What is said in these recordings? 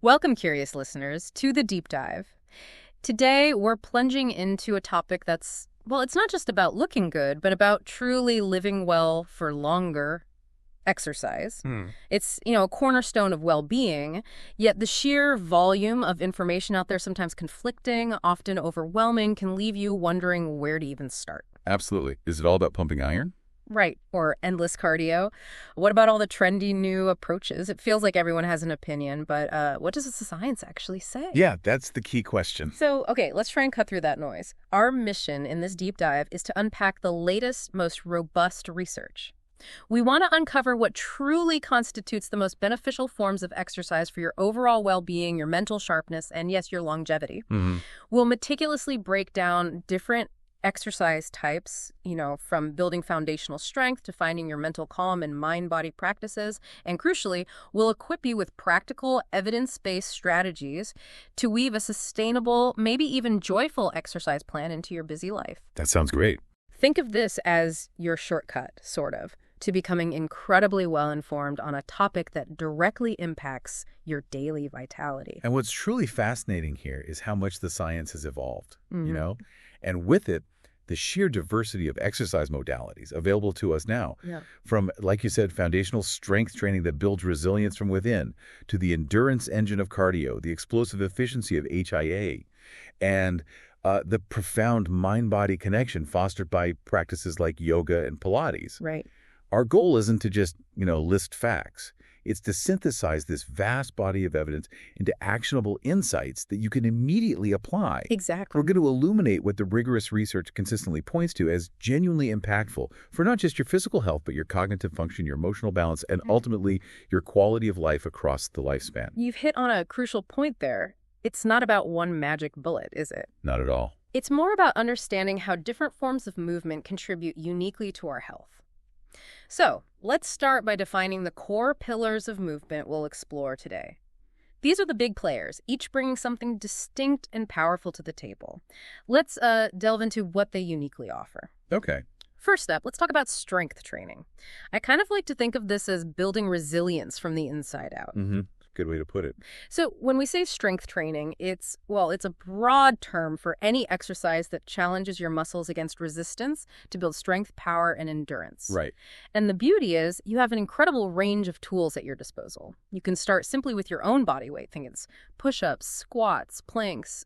Welcome, curious listeners, to the deep dive. Today, we're plunging into a topic that's, well, it's not just about looking good, but about truly living well for longer. Exercise. It's, a cornerstone of well-being, yet the sheer volume of information out there, sometimes conflicting, often overwhelming, can leave you wondering where to even start. Absolutely. Is it all about pumping iron? Right, or endless cardio. What about all the trendy new approaches? It feels like everyone has an opinion, but what does the science actually say? Yeah, that's the key question. So, okay, let's try and cut through that noise. Our mission in this deep dive is to unpack the latest, most robust research. We want to uncover what truly constitutes the most beneficial forms of exercise for your overall well-being, your mental sharpness, and yes, your longevity. We'll meticulously break down different exercise types, from building foundational strength to finding your mental calm and mind-body practices. And crucially, we'll equip you with practical, evidence-based strategies to weave a sustainable, maybe even joyful exercise plan into your busy life. That sounds great. Think of this as your shortcut, sort of, to becoming incredibly well-informed on a topic that directly impacts your daily vitality. And what's truly fascinating here is how much the science has evolved, and with it, the sheer diversity of exercise modalities available to us now. Yeah. From, like you said, foundational strength training that builds resilience from within, to the endurance engine of cardio, the explosive efficiency of HIA, and the profound mind-body connection fostered by practices like yoga and Pilates. Right. Our goal isn't to just, list facts. It's to synthesize this vast body of evidence into actionable insights that you can immediately apply. Exactly. We're going to illuminate what the rigorous research consistently points to as genuinely impactful for not just your physical health, but your cognitive function, your emotional balance, and ultimately your quality of life across the lifespan. You've hit on a crucial point there. It's not about one magic bullet, is it? Not at all. It's more about understanding how different forms of movement contribute uniquely to our health. So, let's start by defining the core pillars of movement we'll explore today. These are the big players, each bringing something distinct and powerful to the table. Let's delve into what they uniquely offer. Okay. First up, let's talk about strength training. I kind of like to think of this as building resilience from the inside out. Good way to put it. So when we say strength training, it's a broad term for any exercise that challenges your muscles against resistance to build strength, power, and endurance. Right. And the beauty is you have an incredible range of tools at your disposal. You can start simply with your own body weight. Think it's push-ups, squats, planks,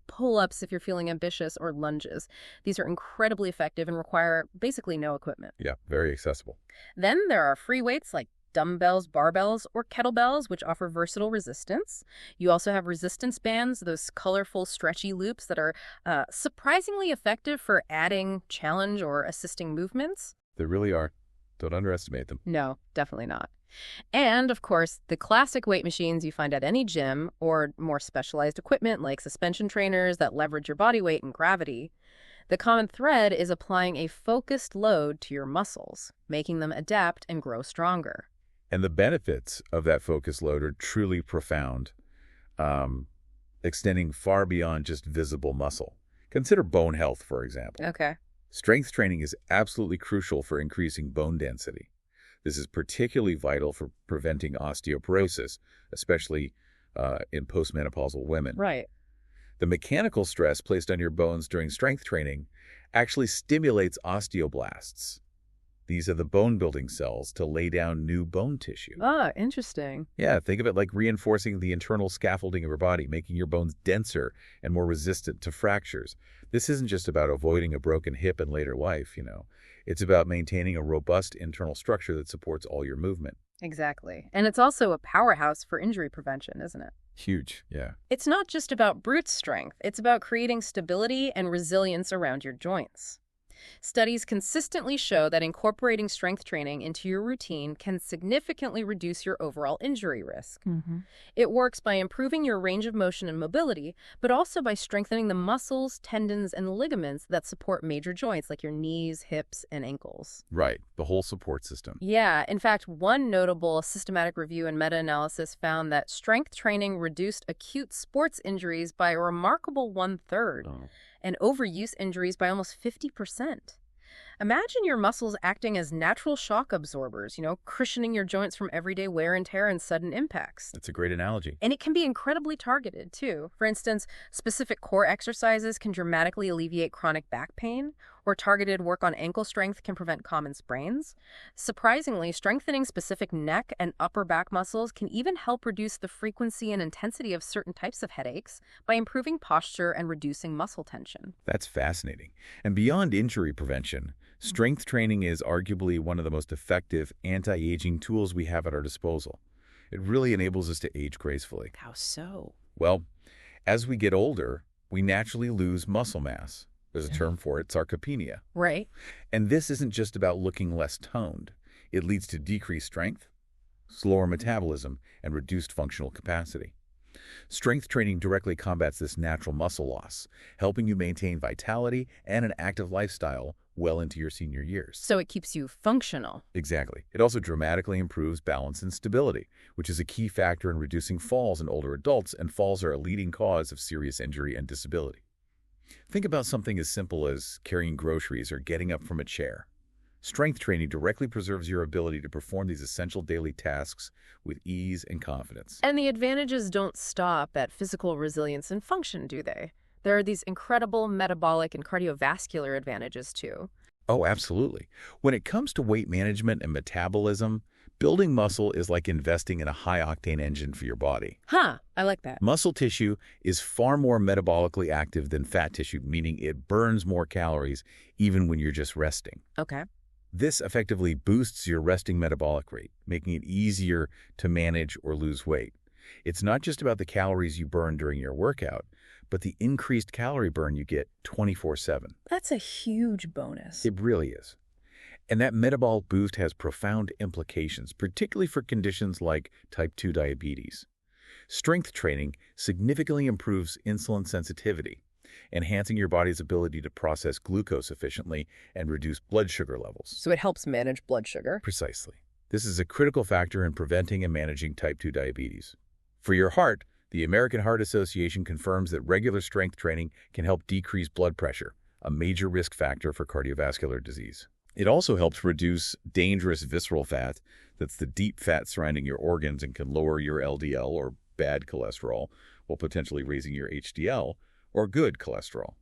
pull-ups if you're feeling ambitious, or lunges. These are incredibly effective and require basically no equipment. Yeah, very accessible. Then there are free weights like dumbbells, barbells, or kettlebells, which offer versatile resistance. You also have resistance bands, those colorful, stretchy loops that are surprisingly effective for adding challenge or assisting movements. They really are. Don't underestimate them. No, definitely not. And, of course, the classic weight machines you find at any gym, or more specialized equipment like suspension trainers that leverage your body weight and gravity. The common thread is applying a focused load to your muscles, making them adapt and grow stronger. And the benefits of that focus load are truly profound, extending far beyond just visible muscle. Consider bone health, for example. Okay. Strength training is absolutely crucial for increasing bone density. This is particularly vital for preventing osteoporosis, especially in postmenopausal women. Right. The mechanical stress placed on your bones during strength training actually stimulates osteoblasts. These are the bone-building cells to lay down new bone tissue. Ah, interesting. Yeah, think of it like reinforcing the internal scaffolding of your body, making your bones denser and more resistant to fractures. This isn't just about avoiding a broken hip in later life, It's about maintaining a robust internal structure that supports all your movement. Exactly. And it's also a powerhouse for injury prevention, isn't it? Huge, yeah. It's not just about brute strength. It's about creating stability and resilience around your joints. Studies consistently show that incorporating strength training into your routine can significantly reduce your overall injury risk. It works by improving your range of motion and mobility, but also by strengthening the muscles, tendons, and ligaments that support major joints like your knees, hips, and ankles. Right, the whole support system. Yeah, in fact, one notable systematic review and meta-analysis found that strength training reduced acute sports injuries by a remarkable 1/3. And overuse injuries by almost 50%. Imagine your muscles acting as natural shock absorbers, cushioning your joints from everyday wear and tear and sudden impacts. That's a great analogy. And it can be incredibly targeted, too. For instance, specific core exercises can dramatically alleviate chronic back pain, or targeted work on ankle strength can prevent common sprains. Surprisingly, strengthening specific neck and upper back muscles can even help reduce the frequency and intensity of certain types of headaches by improving posture and reducing muscle tension. That's fascinating. And beyond injury prevention, strength training is arguably one of the most effective anti-aging tools we have at our disposal. It really enables us to age gracefully. How so? Well, as we get older, we naturally lose muscle mass. There's a term for it, sarcopenia. Right. And this isn't just about looking less toned. It leads to decreased strength, slower metabolism, and reduced functional capacity. Strength training directly combats this natural muscle loss, helping you maintain vitality and an active lifestyle well into your senior years. So it keeps you functional. Exactly. It also dramatically improves balance and stability, which is a key factor in reducing falls in older adults, and falls are a leading cause of serious injury and disability. Think about something as simple as carrying groceries or getting up from a chair. Strength training directly preserves your ability to perform these essential daily tasks with ease and confidence. And the advantages don't stop at physical resilience and function, do they? There are these incredible metabolic and cardiovascular advantages, too. Oh, absolutely. When it comes to weight management and metabolism, building muscle is like investing in a high-octane engine for your body. Huh, I like that. Muscle tissue is far more metabolically active than fat tissue, meaning it burns more calories even when you're just resting. Okay. This effectively boosts your resting metabolic rate, making it easier to manage or lose weight. It's not just about the calories you burn during your workout, but the increased calorie burn you get 24/7. That's a huge bonus. It really is. And that metabolic boost has profound implications, particularly for conditions like type 2 diabetes. Strength training significantly improves insulin sensitivity, enhancing your body's ability to process glucose efficiently and reduce blood sugar levels. So it helps manage blood sugar. Precisely. This is a critical factor in preventing and managing type 2 diabetes. For your heart, the American Heart Association confirms that regular strength training can help decrease blood pressure, a major risk factor for cardiovascular disease. It also helps reduce dangerous visceral fat, that's the deep fat surrounding your organs, and can lower your LDL, or bad cholesterol, while potentially raising your HDL, or good cholesterol.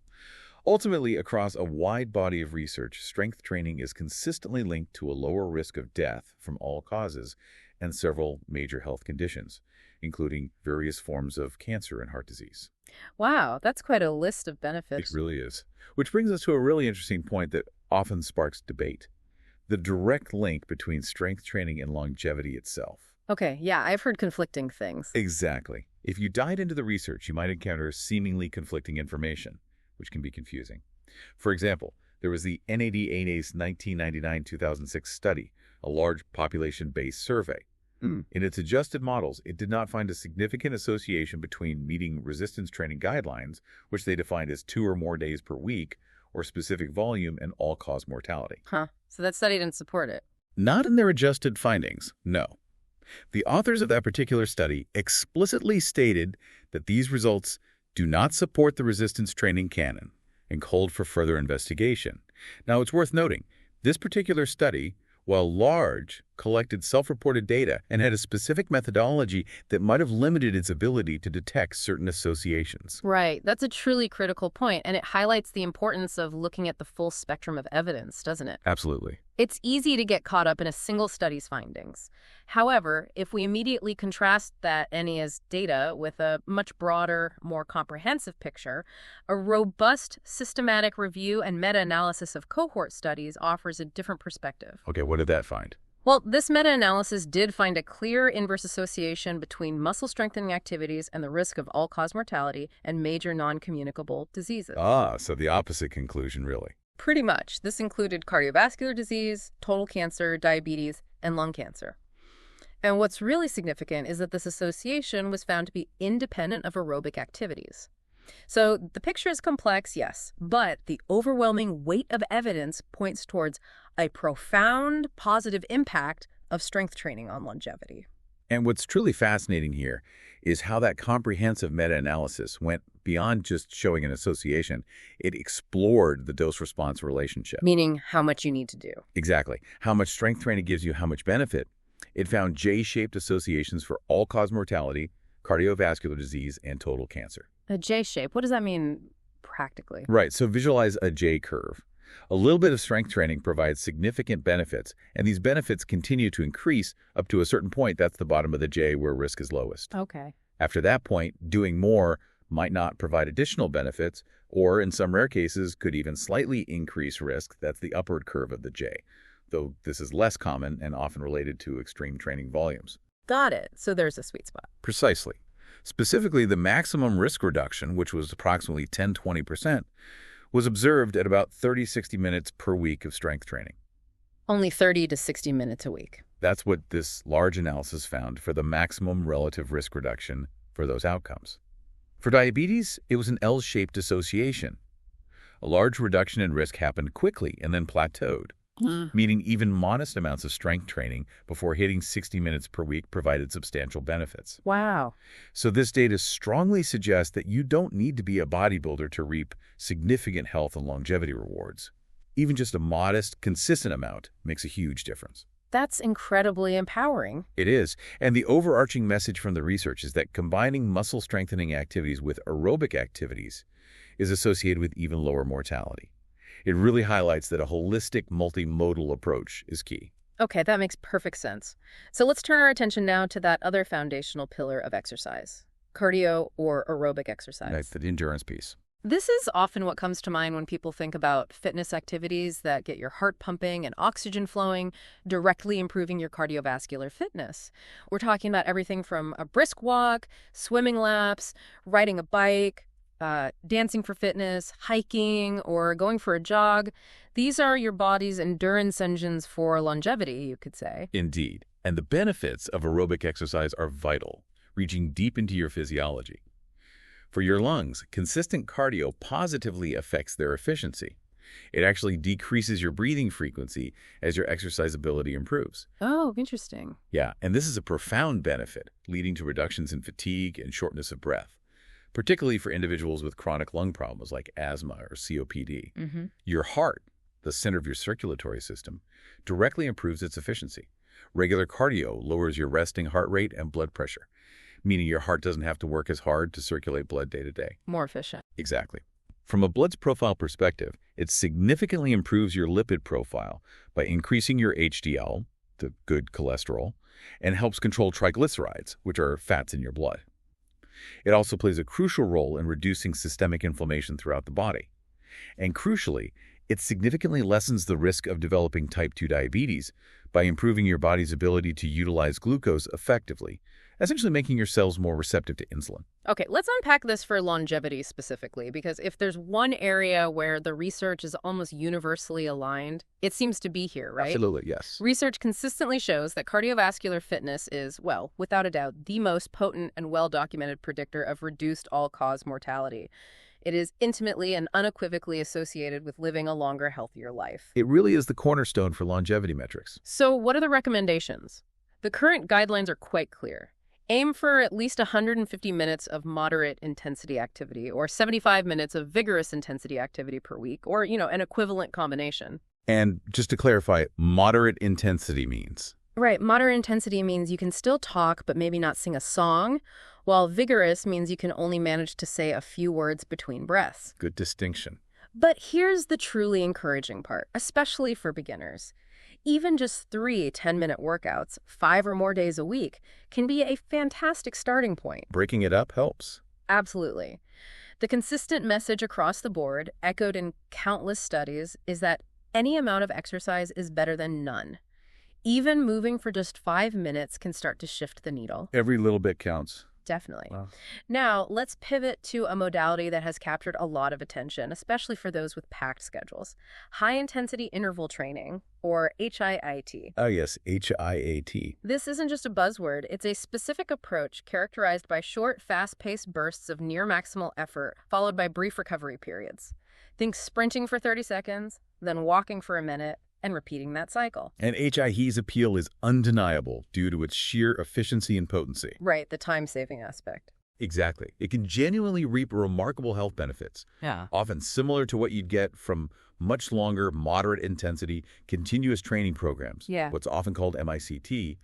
Ultimately, across a wide body of research, strength training is consistently linked to a lower risk of death from all causes and several major health conditions, including various forms of cancer and heart disease. Wow, that's quite a list of benefits. It really is. Which brings us to a really interesting point that often sparks debate: the direct link between strength training and longevity itself. Okay, yeah, I've heard conflicting things. Exactly. If you dive into the research, you might encounter seemingly conflicting information, which can be confusing. For example, there was the NAD-ANACE 1999-2006 study, a large population-based survey. In its adjusted models, it did not find a significant association between meeting resistance training guidelines, which they defined as 2 or more days per week, or specific volume, and all-cause mortality. Huh, so that study didn't support it. Not in their adjusted findings, no. The authors of that particular study explicitly stated that these results do not support the resistance training canon and called for further investigation. Now, it's worth noting, this particular study, while large, collected self-reported data and had a specific methodology that might have limited its ability to detect certain associations. Right, that's a truly critical point, and it highlights the importance of looking at the full spectrum of evidence, doesn't it? Absolutely. It's easy to get caught up in a single study's findings. However, if we immediately contrast that NAS data with a much broader, more comprehensive picture, a robust systematic review and meta-analysis of cohort studies offers a different perspective. Okay, what did that find? Well, this meta-analysis did find a clear inverse association between muscle strengthening activities and the risk of all-cause mortality and major non-communicable diseases. So the opposite conclusion, really. Pretty much. This included cardiovascular disease, total cancer, diabetes, and lung cancer. And what's really significant is that this association was found to be independent of aerobic activities. So the picture is complex, yes, but the overwhelming weight of evidence points towards a profound positive impact of strength training on longevity. And what's truly fascinating here is how that comprehensive meta-analysis went beyond just showing an association. It explored the dose-response relationship. Meaning how much you need to do. Exactly. How much strength training gives you how much benefit. It found J-shaped associations for all-cause mortality, cardiovascular disease, and total cancer. A J shape, what does that mean practically? Right, so visualize a J curve. A little bit of strength training provides significant benefits, and these benefits continue to increase up to a certain point. That's the bottom of the J where risk is lowest. Okay. After that point, doing more might not provide additional benefits, or in some rare cases could even slightly increase risk. That's the upward curve of the J, though this is less common and often related to extreme training volumes. Got it. So there's a sweet spot. Precisely. Specifically, the maximum risk reduction, which was approximately 10–20%, was observed at about 30–60 minutes per week of strength training. Only 30 to 60 minutes a week. That's what this large analysis found for the maximum relative risk reduction for those outcomes. For diabetes, it was an L-shaped association. A large reduction in risk happened quickly and then plateaued, meaning even modest amounts of strength training before hitting 60 minutes per week provided substantial benefits. Wow. So this data strongly suggests that you don't need to be a bodybuilder to reap significant health and longevity rewards. Even just a modest, consistent amount makes a huge difference. That's incredibly empowering. It is, and the overarching message from the research is that combining muscle strengthening activities with aerobic activities is associated with even lower mortality. It really highlights that a holistic, multimodal approach is key. Okay, that makes perfect sense. So let's turn our attention now to that other foundational pillar of exercise, cardio or aerobic exercise. That's the endurance piece. This is often what comes to mind when people think about fitness activities that get your heart pumping and oxygen flowing, directly improving your cardiovascular fitness. We're talking about everything from a brisk walk, swimming laps, riding a bike, dancing for fitness, hiking, or going for a jog. These are your body's endurance engines for longevity, you could say. Indeed. And the benefits of aerobic exercise are vital, reaching deep into your physiology. For your lungs, consistent cardio positively affects their efficiency. It actually decreases your breathing frequency as your exercise ability improves. Oh, interesting. Yeah, and this is a profound benefit, leading to reductions in fatigue and shortness of breath, particularly for individuals with chronic lung problems like asthma or COPD. Your heart, the center of your circulatory system, directly improves its efficiency. Regular cardio lowers your resting heart rate and blood pressure, meaning your heart doesn't have to work as hard to circulate blood day to day. More efficient. Exactly. From a blood profile perspective, it significantly improves your lipid profile by increasing your HDL, the good cholesterol, and helps control triglycerides, which are fats in your blood. It also plays a crucial role in reducing systemic inflammation throughout the body. And crucially, it significantly lessens the risk of developing type 2 diabetes by improving your body's ability to utilize glucose effectively, essentially making your cells more receptive to insulin. Okay, let's unpack this for longevity specifically, because if there's one area where the research is almost universally aligned, it seems to be here, right? Absolutely, yes. Research consistently shows that cardiovascular fitness is, well, without a doubt, the most potent and well-documented predictor of reduced all-cause mortality. It is intimately and unequivocally associated with living a longer, healthier life. It really is the cornerstone for longevity metrics. So what are the recommendations? The current guidelines are quite clear. Aim for at least 150 minutes of moderate intensity activity or 75 minutes of vigorous intensity activity per week, or, an equivalent combination. And just to clarify, moderate intensity means? Right. Moderate intensity means you can still talk, but maybe not sing a song, while vigorous means you can only manage to say a few words between breaths. Good distinction. But here's the truly encouraging part, especially for beginners. Even just 3 10-minute workouts, 5 or more days a week, can be a fantastic starting point. Breaking it up helps. Absolutely. The consistent message across the board, echoed in countless studies, is that any amount of exercise is better than none. Even moving for just 5 minutes can start to shift the needle. Every little bit counts. Definitely. Wow. Now, let's pivot to a modality that has captured a lot of attention, especially for those with packed schedules. High-intensity interval training, or HIIT. Oh, yes, HIAT. This isn't just a buzzword. It's a specific approach characterized by short, fast-paced bursts of near-maximal effort, followed by brief recovery periods. Think sprinting for 30 seconds, then walking for a minute, and repeating that cycle. And HIE's appeal is undeniable due to its sheer efficiency and potency. Right, the time-saving aspect. Exactly. It can genuinely reap remarkable health benefits, Yeah. often similar to what you'd get from much longer, moderate-intensity, continuous training programs, Yeah. what's often called MICT,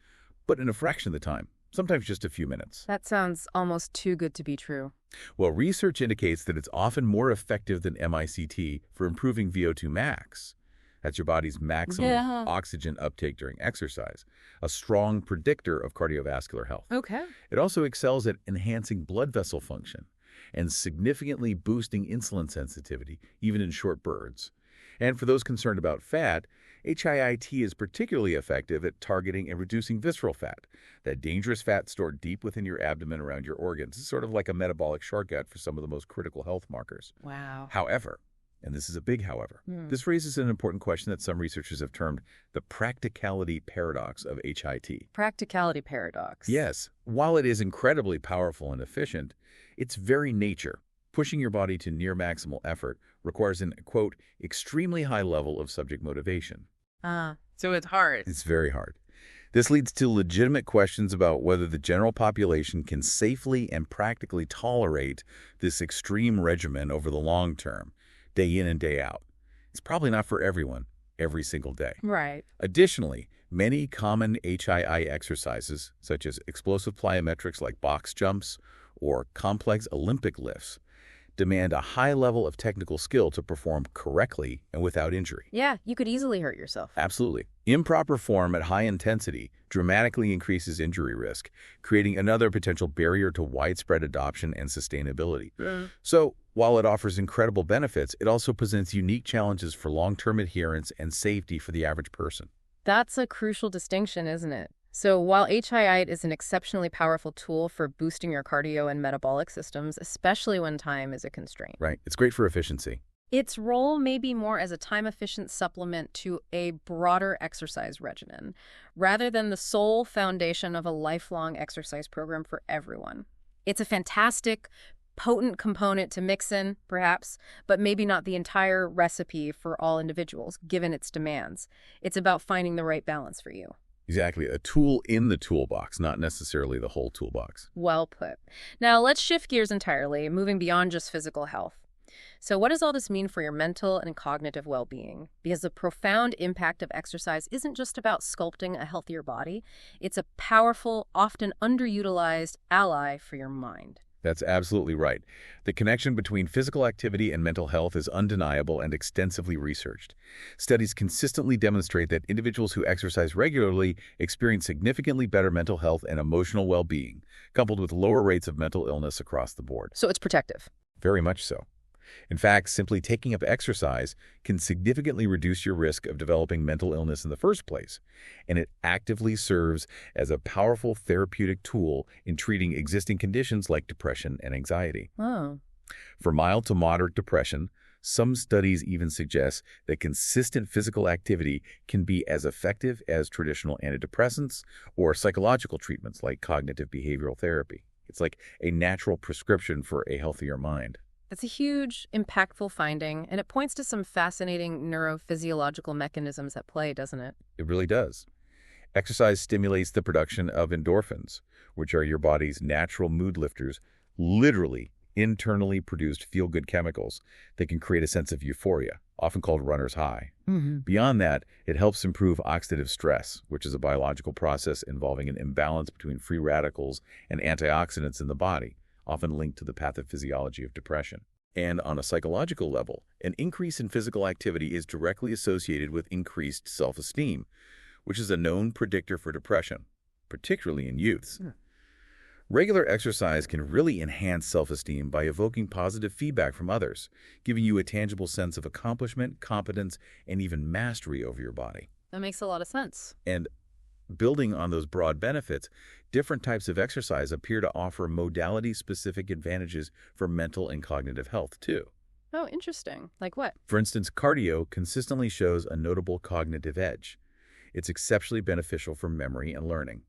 but in a fraction of the time, sometimes just a few minutes. That sounds almost too good to be true. Well, research indicates that it's often more effective than MICT for improving VO2 max. That's your body's maximum Yeah. oxygen uptake during exercise, a strong predictor of cardiovascular health. Okay. It also excels at enhancing blood vessel function and significantly boosting insulin sensitivity, even in short bursts. And for those concerned about fat, HIIT is particularly effective at targeting and reducing visceral fat, that dangerous fat stored deep within your abdomen around your organs. It's sort of like a metabolic shortcut for some of the most critical health markers. Wow. However, and this is a big however, this raises an important question that some researchers have termed the practicality paradox of HIT. Practicality paradox. Yes, while it is incredibly powerful and efficient, its very nature, pushing your body to near maximal effort, requires an, quote, extremely high level of subject motivation. So it's hard. It's very hard. This leads to legitimate questions about whether the general population can safely and practically tolerate this extreme regimen over the long term, day in and day out. It's probably not for everyone, every single day. Right. Additionally, many common HII exercises, such as explosive plyometrics like box jumps or complex Olympic lifts, demand a high level of technical skill to perform correctly and without injury. Yeah, you could easily hurt yourself. Absolutely. Improper form at high intensity dramatically increases injury risk, creating another potential barrier to widespread adoption and sustainability. So, while it offers incredible benefits, it also presents unique challenges for long-term adherence and safety for the average person. That's a crucial distinction, isn't it? So while HIIT is an exceptionally powerful tool for boosting your cardio and metabolic systems, especially when time is a constraint, Right. It's great for efficiency. its role may be more as a time-efficient supplement to a broader exercise regimen, rather than the sole foundation of a lifelong exercise program for everyone. It's a fantastic, potent component to mix in, perhaps, but maybe not the entire recipe for all individuals, given its demands. It's about finding the right balance for you. Exactly. A tool in the toolbox, not necessarily the whole toolbox. Well put. Now let's shift gears entirely, moving beyond just physical health. So what does all this mean for your mental and cognitive well-being? Because the profound impact of exercise isn't just about sculpting a healthier body. It's a powerful, often underutilized ally for your mind. That's absolutely right. The connection between physical activity and mental health is undeniable and extensively researched. Studies consistently demonstrate that individuals who exercise regularly experience significantly better mental health and emotional well-being, coupled with lower rates of mental illness across the board. So it's protective. Very much so. In fact, simply taking up exercise can significantly reduce your risk of developing mental illness in the first place, and it actively serves as a powerful therapeutic tool in treating existing conditions like depression and anxiety. Oh. For mild to moderate depression, some studies even suggest that consistent physical activity can be as effective as traditional antidepressants or psychological treatments like cognitive behavioral therapy. It's like a natural prescription for a healthier mind. That's a huge, impactful finding, and it points to some fascinating neurophysiological mechanisms at play, doesn't it? It really does. Exercise stimulates the production of endorphins, which are your body's natural mood lifters, literally internally produced feel-good chemicals that can create a sense of euphoria, often called runner's high. Beyond that, it helps improve oxidative stress, which is a biological process involving an imbalance between free radicals and antioxidants in the body, often linked to the pathophysiology of depression. And on a psychological level, an increase in physical activity is directly associated with increased self-esteem, which is a known predictor for depression, particularly in youths. Regular exercise can really enhance self-esteem by evoking positive feedback from others, giving you a tangible sense of accomplishment, competence, and even mastery over your body. That makes a lot of sense. And building on those broad benefits, different types of exercise appear to offer modality-specific advantages for mental and cognitive health, too. Oh, interesting. Like what? For instance, cardio consistently shows a notable cognitive edge. It's exceptionally beneficial for memory and learning.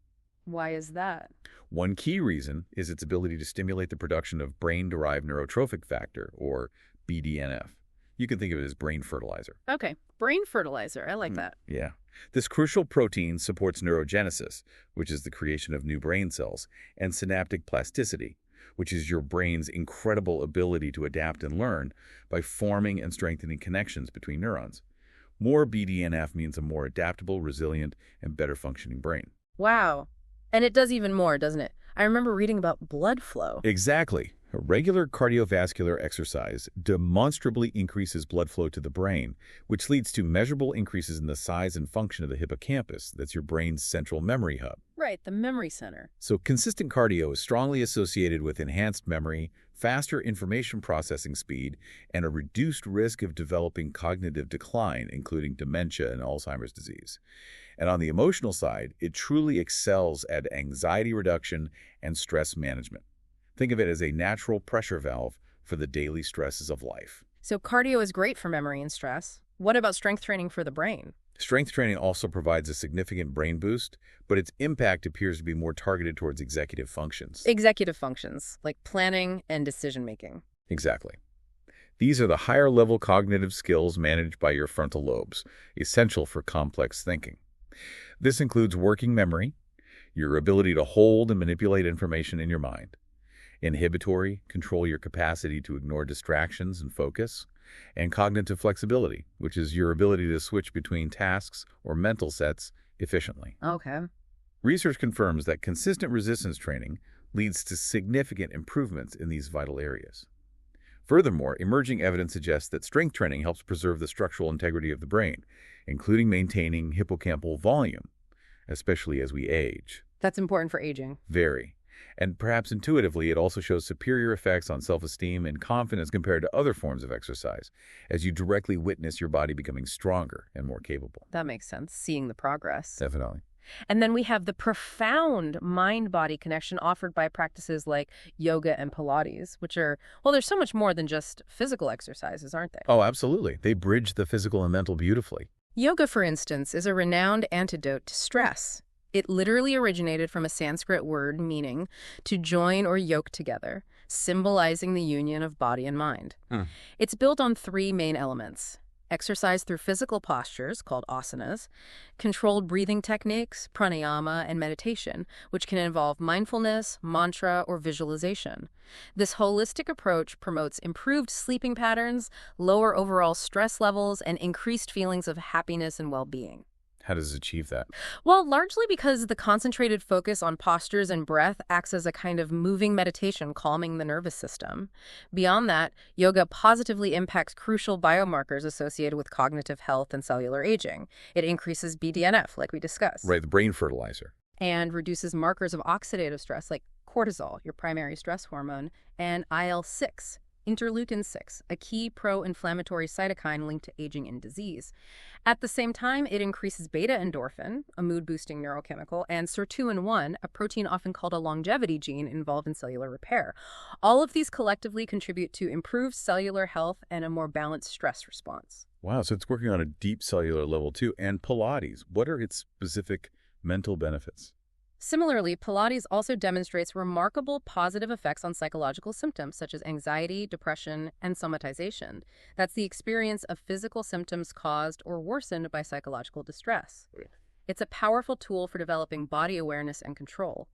Why is that? One key reason is its ability to stimulate the production of brain-derived neurotrophic factor, or BDNF. You can think of it as brain fertilizer. Okay, brain fertilizer. I like that. Yeah. This crucial protein supports neurogenesis, which is the creation of new brain cells, and synaptic plasticity, which is your brain's incredible ability to adapt and learn by forming and strengthening connections between neurons. More BDNF means a more adaptable, resilient, and better functioning brain. Wow. And it does even more, doesn't it? I remember reading about blood flow. Exactly. Regular cardiovascular exercise demonstrably increases blood flow to the brain, which leads to measurable increases in the size and function of the hippocampus. That's your brain's central memory hub. Right, the memory center. So consistent cardio is strongly associated with enhanced memory, faster information processing speed, and a reduced risk of developing cognitive decline, including dementia and Alzheimer's disease. And on the emotional side, it truly excels at anxiety reduction and stress management. Think of it as a natural pressure valve for the daily stresses of life. So cardio is great for memory and stress. What about strength training for the brain? Strength training also provides a significant brain boost, but its impact appears to be more targeted towards executive functions. Executive functions, like planning and decision-making. Exactly. These are the higher-level cognitive skills managed by your frontal lobes, essential for complex thinking. This includes working memory, your ability to hold and manipulate information in your mind. Inhibitory, control your capacity to ignore distractions and focus. And cognitive flexibility, which is your ability to switch between tasks or mental sets efficiently. Okay. Research confirms that consistent resistance training leads to significant improvements in these vital areas. Furthermore, emerging evidence suggests that strength training helps preserve the structural integrity of the brain, including maintaining hippocampal volume, especially as we age. That's important for aging. Very. And perhaps intuitively, it also shows superior effects on self-esteem and confidence compared to other forms of exercise, as you directly witness your body becoming stronger and more capable. That makes sense, seeing the progress. Definitely. And then we have the profound mind-body connection offered by practices like yoga and Pilates, which are, well, there's so much more than just physical exercises, aren't they? Oh, absolutely. They bridge the physical and mental beautifully. Yoga, for instance, is a renowned antidote to stress. It literally originated from a Sanskrit word meaning to join or yoke together, symbolizing the union of body and mind. It's built on three main elements: exercise through physical postures, called asanas, controlled breathing techniques, pranayama, and meditation, which can involve mindfulness, mantra, or visualization. This holistic approach promotes improved sleeping patterns, lower overall stress levels, and increased feelings of happiness and well-being. How does it achieve that? Well, largely because the concentrated focus on postures and breath acts as a kind of moving meditation, calming the nervous system. Beyond that, yoga positively impacts crucial biomarkers associated with cognitive health and cellular aging. It increases BDNF, like we discussed. Right, the brain fertilizer. And reduces markers of oxidative stress, like cortisol, your primary stress hormone, and IL-6, interleukin-6, a key pro-inflammatory cytokine linked to aging and disease. At the same time, it increases beta-endorphin, a mood-boosting neurochemical, and sirtuin-1, a protein often called a longevity gene involved in cellular repair. All of these collectively contribute to improved cellular health and a more balanced stress response. Wow, so it's working on a deep cellular level too. And Pilates, what are its specific mental benefits? Similarly, Pilates also demonstrates remarkable positive effects on psychological symptoms such as anxiety, depression, and somatization. That's the experience of physical symptoms caused or worsened by psychological distress. It's a powerful tool for developing body awareness and control.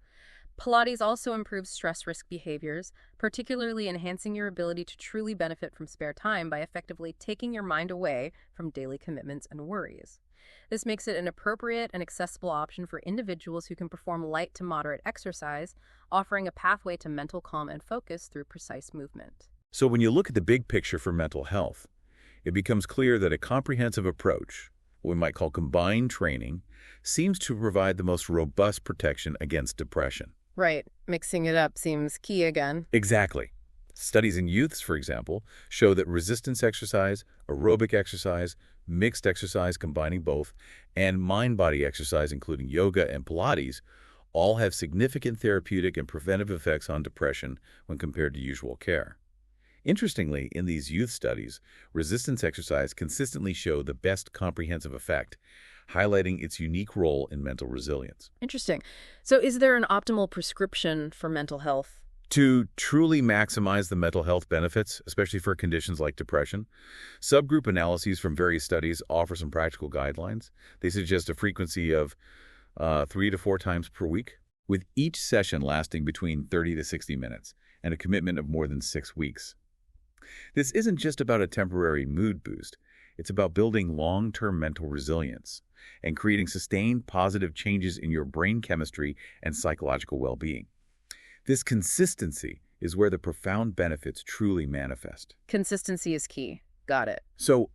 Pilates also improves stress risk behaviors, particularly enhancing your ability to truly benefit from spare time by effectively taking your mind away from daily commitments and worries. This makes it an appropriate and accessible option for individuals who can perform light to moderate exercise, offering a pathway to mental calm and focus through precise movement. So when you look at the big picture for mental health, it becomes clear that a comprehensive approach, what we might call combined training, seems to provide the most robust protection against depression. Right. Mixing it up seems key again. Exactly. Studies in youths, for example, show that resistance exercise, aerobic exercise, mixed exercise combining both, and mind-body exercise including yoga and Pilates all have significant therapeutic and preventive effects on depression when compared to usual care. Interestingly, in these youth studies, resistance exercise consistently showed the best comprehensive effect, highlighting its unique role in mental resilience. Interesting. So is there an optimal prescription for mental health? To truly maximize the mental health benefits, especially for conditions like depression, subgroup analyses from various studies offer some practical guidelines. They suggest a frequency of 3 to 4 times per week, with each session lasting between 30 to 60 minutes and a commitment of more than 6 weeks. This isn't just about a temporary mood boost. It's about building long-term mental resilience and creating sustained positive changes in your brain chemistry and psychological well-being. This consistency is where the profound benefits truly manifest. Consistency is key. Got it. So,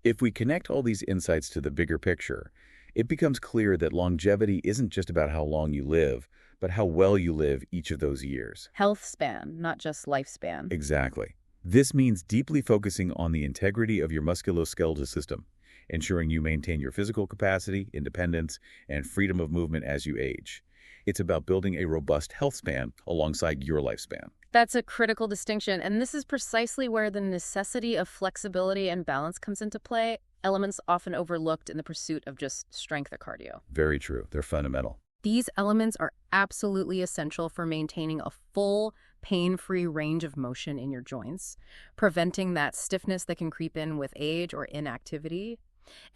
if we connect all these insights to the bigger picture, it becomes clear that longevity isn't just about how long you live, but how well you live each of those years. Health span, not just lifespan. Exactly. This means deeply focusing on the integrity of your musculoskeletal system, ensuring you maintain your physical capacity, independence, and freedom of movement as you age. It's about building a robust health span alongside your lifespan. That's a critical distinction, and this is precisely where the necessity of flexibility and balance comes into play, elements often overlooked in the pursuit of just strength or cardio. Very true. They're fundamental. These elements are absolutely essential for maintaining a full, pain-free range of motion in your joints, preventing that stiffness that can creep in with age or inactivity,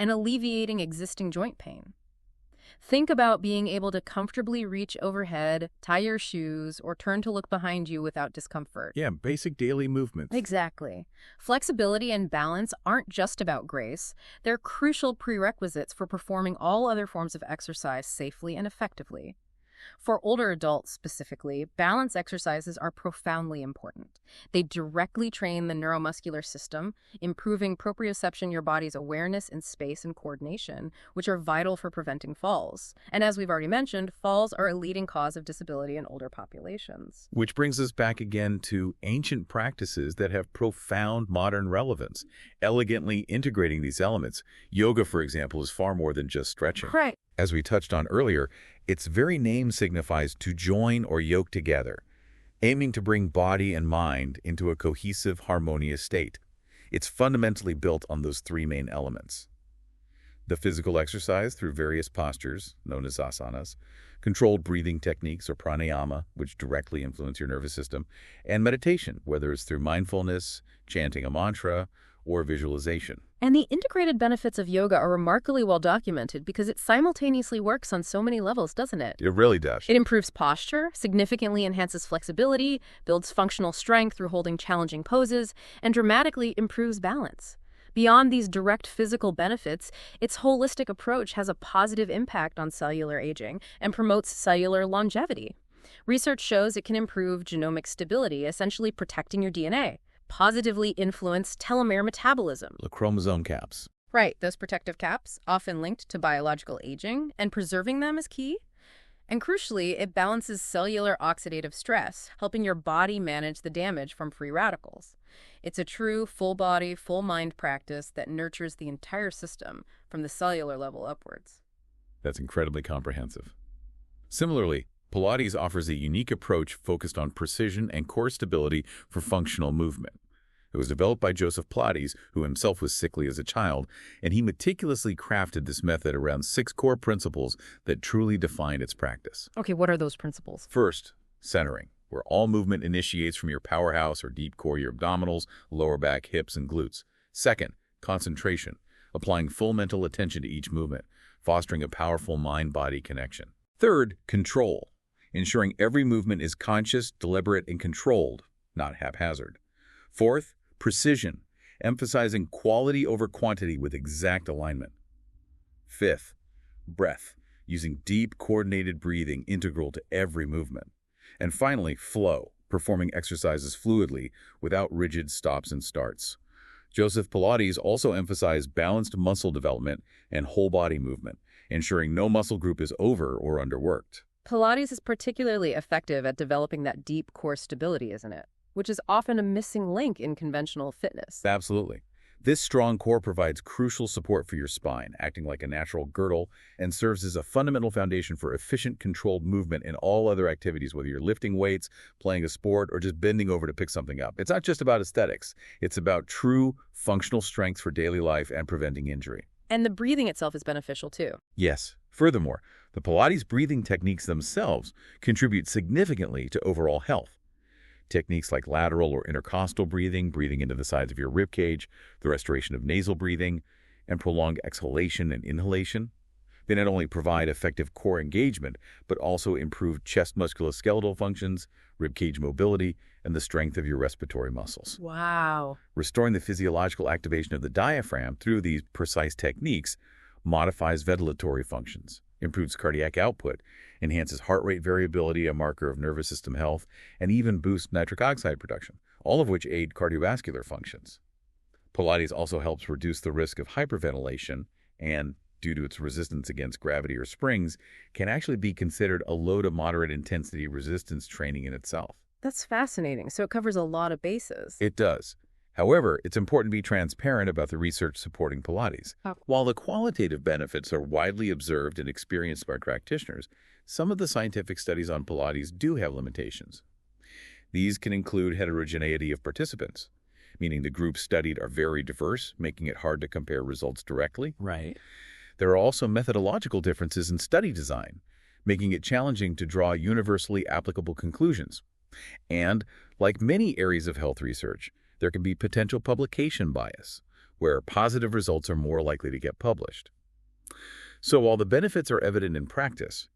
and alleviating existing joint pain. Think about being able to comfortably reach overhead, tie your shoes, or turn to look behind you without discomfort. Yeah, basic daily movements. Exactly. Flexibility and balance aren't just about grace. They're crucial prerequisites for performing all other forms of exercise safely and effectively. For older adults specifically, balance exercises are profoundly important. They directly train the neuromuscular system, improving proprioception, your body's awareness in space and coordination, which are vital for preventing falls. And as we've already mentioned, falls are a leading cause of disability in older populations. Which brings us back again to ancient practices that have profound modern relevance, elegantly integrating these elements. Yoga, for example, is far more than just stretching. Right. As we touched on earlier, its very name signifies to join or yoke together, aiming to bring body and mind into a cohesive, harmonious state. It's fundamentally built on those 3 main elements: the physical exercise through various postures, known as asanas, controlled breathing techniques or pranayama, which directly influence your nervous system, and meditation, whether it's through mindfulness, chanting a mantra, or visualization. And the integrated benefits of yoga are remarkably well documented because it simultaneously works on so many levels, doesn't it? It really does. It improves posture, significantly enhances flexibility, builds functional strength through holding challenging poses, and dramatically improves balance. Beyond these direct physical benefits, its holistic approach has a positive impact on cellular aging and promotes cellular longevity. Research shows it can improve genomic stability, essentially protecting your DNA, positively influence telomere metabolism. The chromosome caps. Right, those protective caps, often linked to biological aging, and preserving them is key. And crucially, it balances cellular oxidative stress, helping your body manage the damage from free radicals. It's a true full-body, full-mind practice that nurtures the entire system from the cellular level upwards. That's incredibly comprehensive. Similarly, Pilates offers a unique approach focused on precision and core stability for functional movement. It was developed by Joseph Pilates, who himself was sickly as a child, and he meticulously crafted this method around 6 core principles that truly defined its practice. Okay, what are those principles? First, centering, where all movement initiates from your powerhouse or deep core, your abdominals, lower back, hips, and glutes. Second, concentration, applying full mental attention to each movement, fostering a powerful mind-body connection. Third, control, ensuring every movement is conscious, deliberate, and controlled, not haphazard. Fourth, precision, emphasizing quality over quantity with exact alignment. Fifth, breath, using deep, coordinated breathing integral to every movement. And finally, flow, performing exercises fluidly without rigid stops and starts. Joseph Pilates also emphasized balanced muscle development and whole-body movement, ensuring no muscle group is over or underworked. Pilates is particularly effective at developing that deep core stability, isn't it? Which is often a missing link in conventional fitness. Absolutely. This strong core provides crucial support for your spine, acting like a natural girdle, and serves as a fundamental foundation for efficient, controlled movement in all other activities, whether you're lifting weights, playing a sport, or just bending over to pick something up. It's not just about aesthetics. It's about true functional strength for daily life and preventing injury. And the breathing itself is beneficial too. Yes. Furthermore, the Pilates breathing techniques themselves contribute significantly to overall health. Techniques like lateral or intercostal breathing, breathing into the sides of your rib cage, the restoration of nasal breathing, and prolonged exhalation and inhalation. They not only provide effective core engagement, but also improve chest musculoskeletal functions, rib cage mobility, and the strength of your respiratory muscles. Wow. Restoring the physiological activation of the diaphragm through these precise techniques modifies ventilatory functions, improves cardiac output, enhances heart rate variability, a marker of nervous system health, and even boosts nitric oxide production, all of which aid cardiovascular functions. Pilates also helps reduce the risk of hyperventilation and, due to its resistance against gravity or springs, can actually be considered a low to moderate intensity resistance training in itself. That's fascinating. So it covers a lot of bases. It does. However, it's important to be transparent about the research supporting Pilates. While the qualitative benefits are widely observed and experienced by practitioners, some of the scientific studies on Pilates do have limitations. These can include heterogeneity of participants, meaning the groups studied are very diverse, making it hard to compare results directly. Right. There are also methodological differences in study design, making it challenging to draw universally applicable conclusions. And, like many areas of health research, there can be potential publication bias, where positive results are more likely to get published. So while the benefits are evident in practice,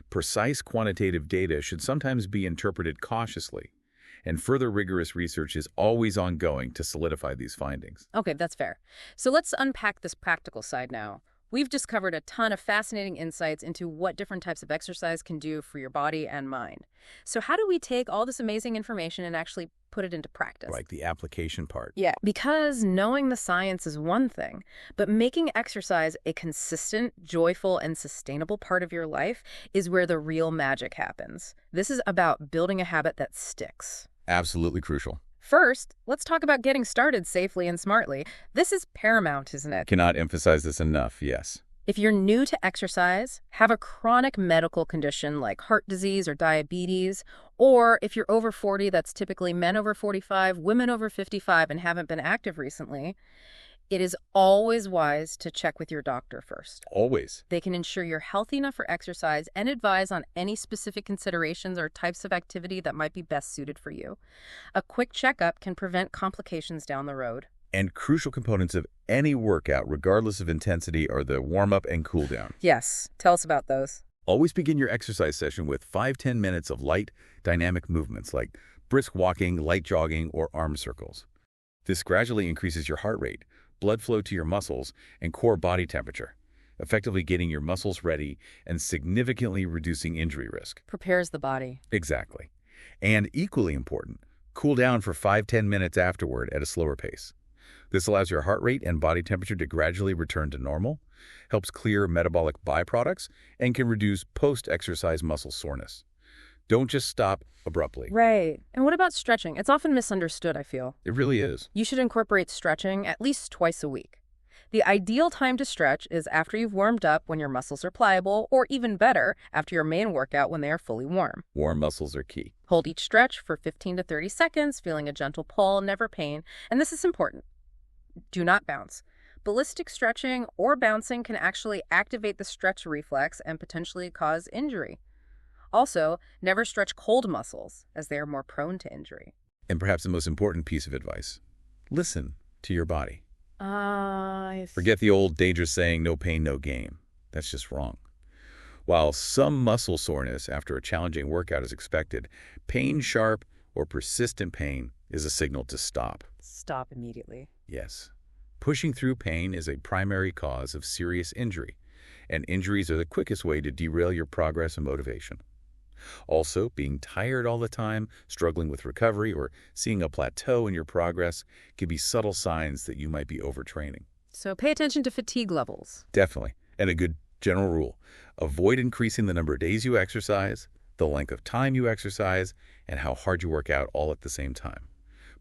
precise quantitative data should sometimes be interpreted cautiously, and further rigorous research is always ongoing to solidify these findings. Okay, that's fair. So let's unpack this practical side now. We've just covered a ton of fascinating insights into what different types of exercise can do for your body and mind. So how do we take all this amazing information and actually put it into practice? Like the application part. Yeah, because knowing the science is one thing, but making exercise a consistent, joyful, and sustainable part of your life is where the real magic happens. This is about building a habit that sticks. Absolutely crucial. First, let's talk about getting started safely and smartly. This is paramount, isn't it? Cannot emphasize this enough, yes. If you're new to exercise, have a chronic medical condition like heart disease or diabetes, or if you're over 40, that's typically men over 45, women over 55, and haven't been active recently, it is always wise to check with your doctor first. Always. They can ensure you're healthy enough for exercise and advise on any specific considerations or types of activity that might be best suited for you. A quick checkup can prevent complications down the road. And crucial components of any workout, regardless of intensity, are the warm-up and cool-down. Yes, tell us about those. Always begin your exercise session with 5-10 minutes of light, dynamic movements like brisk walking, light jogging, or arm circles. This gradually increases your heart rate, blood flow to your muscles, and core body temperature, effectively getting your muscles ready and significantly reducing injury risk. Prepares the body. Exactly. And equally important, cool down for 5-10 minutes afterward at a slower pace. This allows your heart rate and body temperature to gradually return to normal, helps clear metabolic byproducts, and can reduce post-exercise muscle soreness. Don't just stop abruptly. Right. And what about stretching? It's often misunderstood, I feel. It really is. You should incorporate stretching at least twice a week. The ideal time to stretch is after you've warmed up when your muscles are pliable, or even better, after your main workout when they are fully warm. Warm muscles are key. Hold each stretch for 15 to 30 seconds, feeling a gentle pull, never pain. And this is important. Do not bounce. Ballistic stretching or bouncing can actually activate the stretch reflex and potentially cause injury. Also, never stretch cold muscles, as they are more prone to injury. And perhaps the most important piece of advice, listen to your body. Forget the old dangerous saying, no pain, no gain. That's just wrong. While some muscle soreness after a challenging workout is expected, pain, sharp or persistent pain is a signal to stop. Stop immediately. Yes. Pushing through pain is a primary cause of serious injury, and injuries are the quickest way to derail your progress and motivation. Also, being tired all the time, struggling with recovery, or seeing a plateau in your progress can be subtle signs that you might be overtraining. So pay attention to fatigue levels. Definitely. And a good general rule, avoid increasing the number of days you exercise, the length of time you exercise, and how hard you work out all at the same time.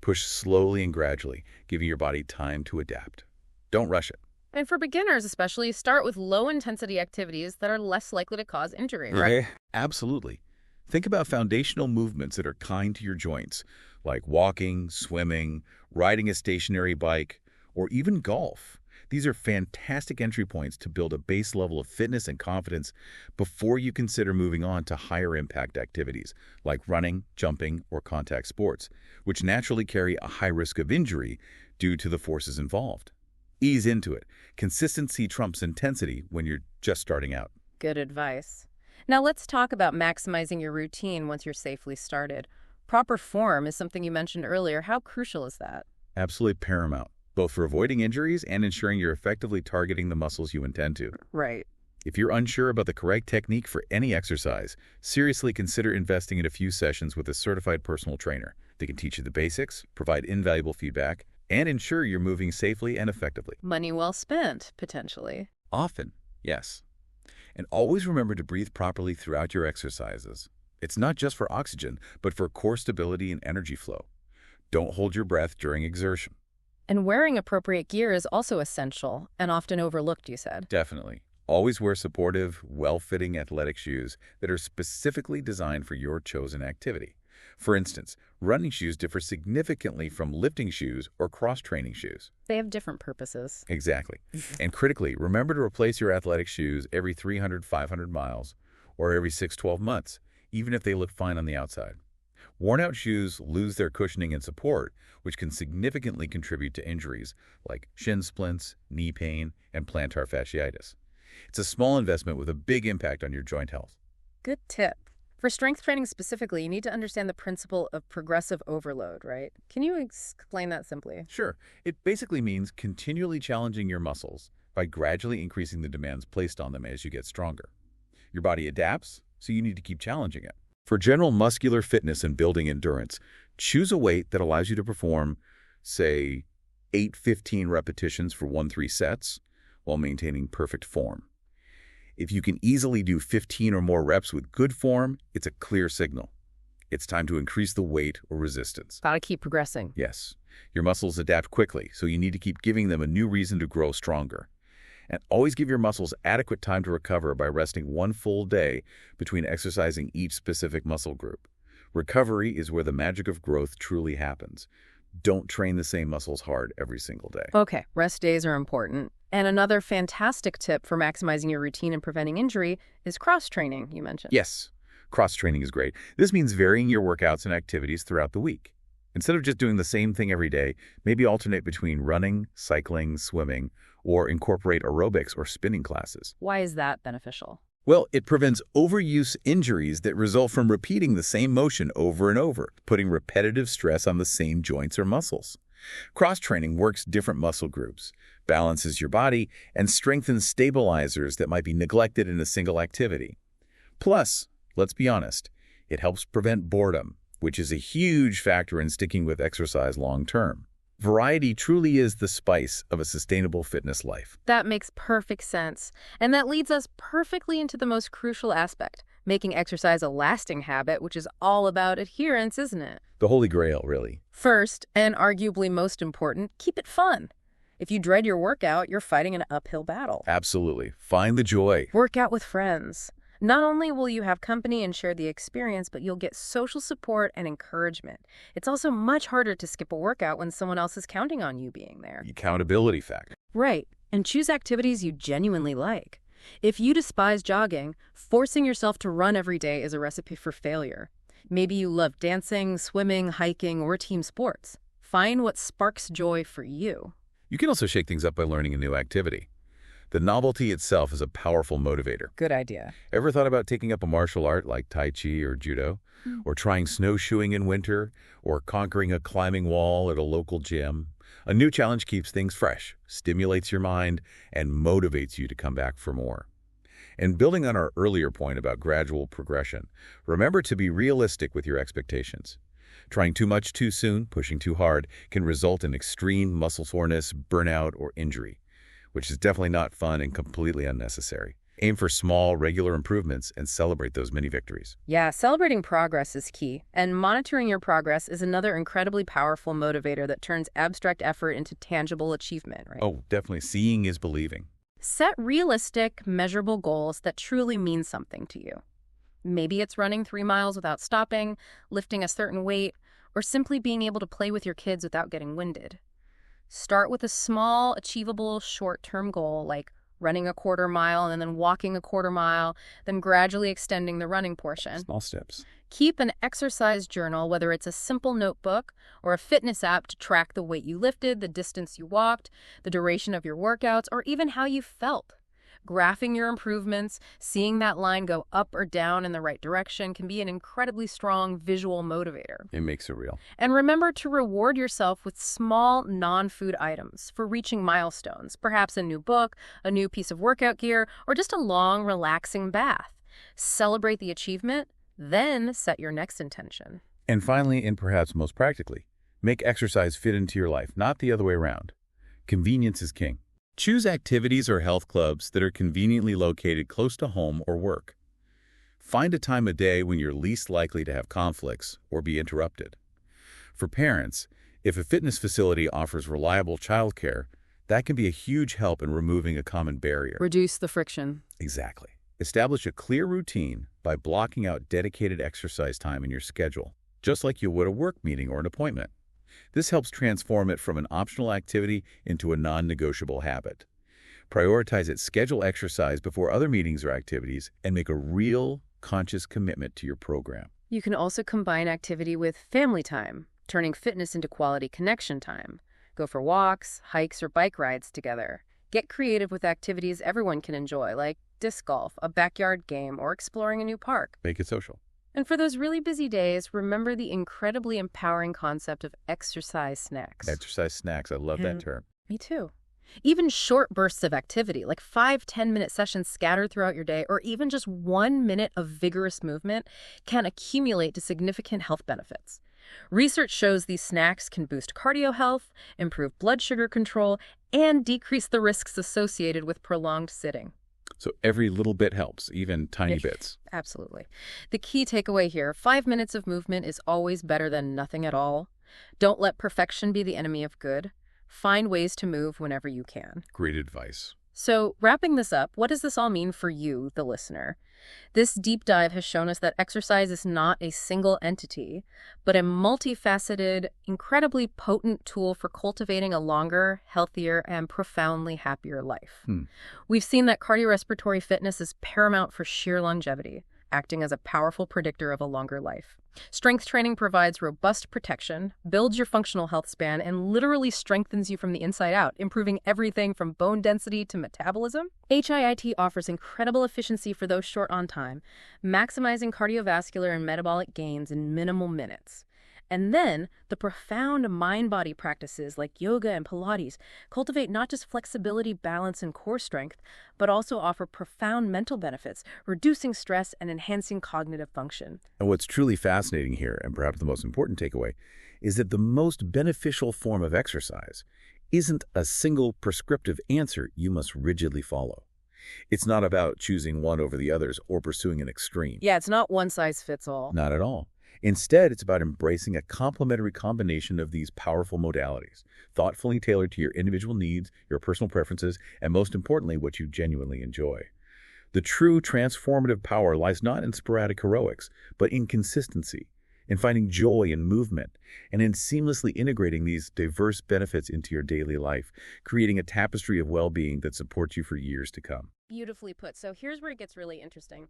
Push slowly and gradually, giving your body time to adapt. Don't rush it. And for beginners especially, start with low-intensity activities that are less likely to cause injury. Right? Absolutely. Think about foundational movements that are kind to your joints, like walking, swimming, riding a stationary bike, or even golf. These are fantastic entry points to build a base level of fitness and confidence before you consider moving on to higher impact activities like running, jumping, or contact sports, which naturally carry a high risk of injury due to the forces involved. Ease into it. Consistency trumps intensity when you're just starting out. Good advice. Now let's talk about maximizing your routine once you're safely started. Proper form is something you mentioned earlier. How crucial is that? Absolutely paramount, both for avoiding injuries and ensuring you're effectively targeting the muscles you intend to. Right. If you're unsure about the correct technique for any exercise, seriously consider investing in a few sessions with a certified personal trainer. They can teach you the basics, provide invaluable feedback, and ensure you're moving safely and effectively. Money well spent, potentially. Often, yes. And always remember to breathe properly throughout your exercises. It's not just for oxygen, but for core stability and energy flow. Don't hold your breath during exertion. And wearing appropriate gear is also essential and often overlooked, you said. Definitely. Always wear supportive, well-fitting athletic shoes that are specifically designed for your chosen activity. For instance, running shoes differ significantly from lifting shoes or cross-training shoes. They have different purposes. Exactly. And critically, remember to replace your athletic shoes every 300, 500 miles or every 6-12 months, even if they look fine on the outside. Worn-out shoes lose their cushioning and support, which can significantly contribute to injuries like shin splints, knee pain, and plantar fasciitis. It's a small investment with a big impact on your joint health. Good tip. For strength training specifically, you need to understand the principle of progressive overload, right? Can you explain that simply? Sure, it basically means continually challenging your muscles by gradually increasing the demands placed on them as you get stronger. Your body adapts, so you need to keep challenging it. For general muscular fitness and building endurance, choose a weight that allows you to perform, say, 8-15 repetitions for 1-3 sets while maintaining perfect form. If you can easily do 15 or more reps with good form, it's a clear signal. It's time to increase the weight or resistance. Gotta keep progressing. Yes, your muscles adapt quickly, so you need to keep giving them a new reason to grow stronger. And always give your muscles adequate time to recover by resting one full day between exercising each specific muscle group. Recovery is where the magic of growth truly happens. Don't train the same muscles hard every single day. Okay, rest days are important. And another fantastic tip for maximizing your routine and preventing injury is cross-training, you mentioned. Yes, cross-training is great. This means varying your workouts and activities throughout the week. Instead of just doing the same thing every day, maybe alternate between running, cycling, swimming, or incorporate aerobics or spinning classes. Why is that beneficial? Well, it prevents overuse injuries that result from repeating the same motion over and over, putting repetitive stress on the same joints or muscles. Cross-training works different muscle groups, balances your body, and strengthens stabilizers that might be neglected in a single activity. Plus, let's be honest, it helps prevent boredom, which is a huge factor in sticking with exercise long-term. Variety truly is the spice of a sustainable fitness life. That makes perfect sense. And that leads us perfectly into the most crucial aspect, making exercise a lasting habit, which is all about adherence, isn't it? The holy grail, really. First, and arguably most important, keep it fun. If you dread your workout, you're fighting an uphill battle. Absolutely. Find the joy. Work out with friends. Not only will you have company and share the experience, but you'll get social support and encouragement. It's also much harder to skip a workout when someone else is counting on you being there. The accountability factor. Right. And choose activities you genuinely like. If you despise jogging, forcing yourself to run every day is a recipe for failure. Maybe you love dancing, swimming, hiking, or team sports. Find what sparks joy for you. You can also shake things up by learning a new activity. The novelty itself is a powerful motivator. Good idea. Ever thought about taking up a martial art like Tai Chi or Judo? Or trying snowshoeing in winter? Or conquering a climbing wall at a local gym? A new challenge keeps things fresh, stimulates your mind, and motivates you to come back for more. And building on our earlier point about gradual progression, remember to be realistic with your expectations. Trying too much too soon, pushing too hard, can result in extreme muscle soreness, burnout, or injury, which is definitely not fun and completely unnecessary. Aim for small, regular improvements and celebrate those mini victories. Yeah, celebrating progress is key, and monitoring your progress is another incredibly powerful motivator that turns abstract effort into tangible achievement, right? Oh, definitely. Seeing is believing. Set realistic, measurable goals that truly mean something to you. Maybe it's running 3 miles without stopping, lifting a certain weight, or simply being able to play with your kids without getting winded. Start with a small, achievable, short-term goal like running a quarter mile and then walking a quarter mile, then gradually extending the running portion. Small steps. Keep an exercise journal, whether it's a simple notebook or a fitness app to track the weight you lifted, the distance you walked, the duration of your workouts, or even how you felt. Graphing your improvements, seeing that line go up or down in the right direction can be an incredibly strong visual motivator. It makes it real. And remember to reward yourself with small, non-food items for reaching milestones, perhaps a new book, a new piece of workout gear, or just a long, relaxing bath. Celebrate the achievement, then set your next intention. And finally, and perhaps most practically, make exercise fit into your life, not the other way around. Convenience is king. Choose activities or health clubs that are conveniently located close to home or work. Find a time of day when you're least likely to have conflicts or be interrupted. For parents, if a fitness facility offers reliable childcare, that can be a huge help in removing a common barrier. Reduce the friction. Exactly. Establish a clear routine by blocking out dedicated exercise time in your schedule, just like you would a work meeting or an appointment. This helps transform it from an optional activity into a non-negotiable habit. Prioritize it, schedule exercise before other meetings or activities, and make a real, conscious commitment to your program. You can also combine activity with family time, turning fitness into quality connection time. Go for walks, hikes, or bike rides together. Get creative with activities everyone can enjoy, like disc golf, a backyard game, or exploring a new park. Make it social. And for those really busy days, remember the incredibly empowering concept of exercise snacks. Exercise snacks. I love that term. Me too. Even short bursts of activity, like 5-10-minute sessions scattered throughout your day, or even just 1 minute of vigorous movement, can accumulate to significant health benefits. Research shows these snacks can boost cardio health, improve blood sugar control, and decrease the risks associated with prolonged sitting. So every little bit helps, even tiny bits. Absolutely. The key takeaway here, 5 minutes of movement is always better than nothing at all. Don't let perfection be the enemy of good. Find ways to move whenever you can. Great advice. So, wrapping this up, what does this all mean for you, the listener? This deep dive has shown us that exercise is not a single entity, but a multifaceted, incredibly potent tool for cultivating a longer, healthier, and profoundly happier life. We've seen that cardiorespiratory fitness is paramount for sheer longevity, acting as a powerful predictor of a longer life. Strength training provides robust protection, builds your functional health span, and literally strengthens you from the inside out, improving everything from bone density to metabolism. HIIT offers incredible efficiency for those short on time, maximizing cardiovascular and metabolic gains in minimal minutes. And then, the profound mind-body practices like yoga and Pilates cultivate not just flexibility, balance, and core strength, but also offer profound mental benefits, reducing stress and enhancing cognitive function. And what's truly fascinating here, and perhaps the most important takeaway, is that the most beneficial form of exercise isn't a single prescriptive answer you must rigidly follow. It's not about choosing one over the others or pursuing an extreme. Yeah, it's not one size fits all. Not at all. Instead, it's about embracing a complementary combination of these powerful modalities, thoughtfully tailored to your individual needs, your personal preferences, and most importantly, what you genuinely enjoy. The true transformative power lies not in sporadic heroics, but in consistency, in finding joy in movement, and in seamlessly integrating these diverse benefits into your daily life, creating a tapestry of well-being that supports you for years to come. Beautifully put. So here's where it gets really interesting.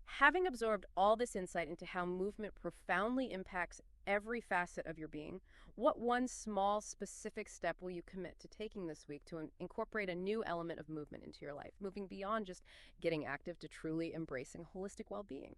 Having absorbed all this insight into how movement profoundly impacts every facet of your being, what one small, specific step will you commit to taking this week to incorporate a new element of movement into your life, moving beyond just getting active to truly embracing holistic well-being?